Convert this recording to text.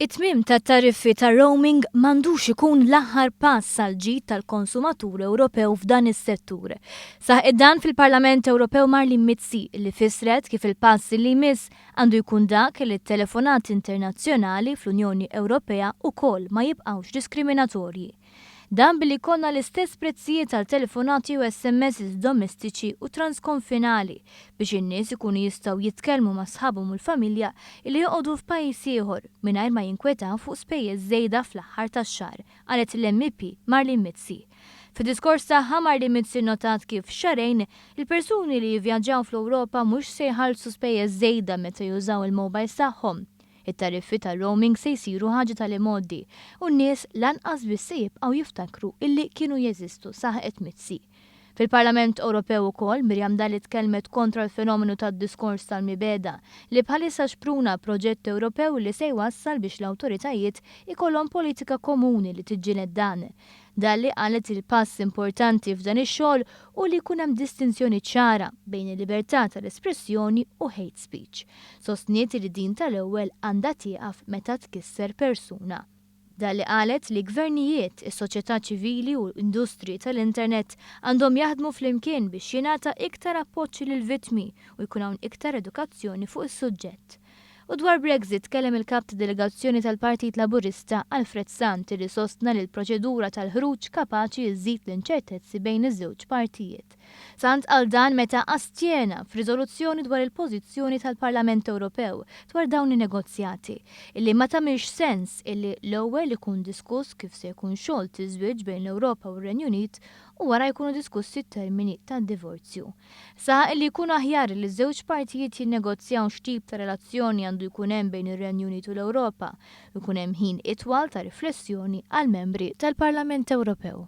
It-tmiem tat-tariffi tar-roaming m'għandux ikun l-aħħar pass għall-ġid tal-konsumatur Ewropew f'dan is-settur. Saħqet dan fil-Parlament Ewropew Marlene Mizzi li fissret kif il-pass li jmiss għandu jkun dak li t-telefonati internazzjonali fl-Unjoni Ewropea wkoll ma jibqgħux diskriminatorji. Dan billi konna l-istess prezzijiet tal telefonati u SMS domestiċi u transkonfinali biex in-nies ikunu jistgħu jitkellmu ma' sħabhom u l-familja li joqogħdu f'pajjiż ieħor mingħajr ma jinkwetaw fuq spejjeż żejda fl-aħħar tax-xahar, qalet il-MP Marlene Mizzi. Fid-diskors tagħha Marlene Mizzi notat kif xarejn il-persuni li jivvjaġġaw fl-Ewropa mhux se jħallsu spejjeż żejda meta jużaw il-mobiles tagħhom. It-tariffi tal-roaming se jsiru ħaġa tal-immoddi u n-nies lanqas biss se jibqgħu jiftakru illi kienu jeżistu saħqet Mizzi. Fil-Parlament Ewropew ukoll Miriam Dalli tkellmet kontra l-fenomenu tad-diskors tal-mibegħda li bħalissa xpruna proġett Ewropew li se jwassal biex l-awtoritajiet ikollhom politika komuni li tiġġieled dan. Dalli qalet il-pass importanti f'dan ix-xogħol u li jkun hemm distinzjoni ċara bejn il-libertà tal-espressjoni u hate speech. Sostniet li din tal-ewwel għandha tieqaf meta tkisser persuna. Dalli qalet li gvernijiet, is-soċjetà ċivili u l-industri tal-internet għandhom jaħdmu flimkien biex jingħata iktar appoġġ lill-vittmi u jkun hawn iktar edukazzjoni fuq is-suġġett. U dwar Brexit kellem il-kap ta' delegazzjoni tal-Partit Laburista Alfred Sant li sostna li l-proċedura tal-ħruġ kapaċi jżid l-inċertezzi bejn iż-żewġ partijiet. Sant qal dan meta astjena f'riżoluzzjoni dwar il-pożizzjoni tal-Parlament Ewropew dwar dawn in-negozjati illi ma tagħmilx sens illi l-ewwel ikun diskuss kif se jkun xogħol tiżwieġ bejn l-Ewropa u r-Renju Unit u wara jkunu diskussi t-termini tad-divorzju. Saħaq li jkun aħjar li ż-żewġ partijiet jinnegozjaw x'tip ta' relazzjoni għandu jkun hemm bejn ir-Renju Unit u l-Ewropa u jkun hemm ħin itwal ta' riflessjoni għall-membri tal-Parlament Ewropew.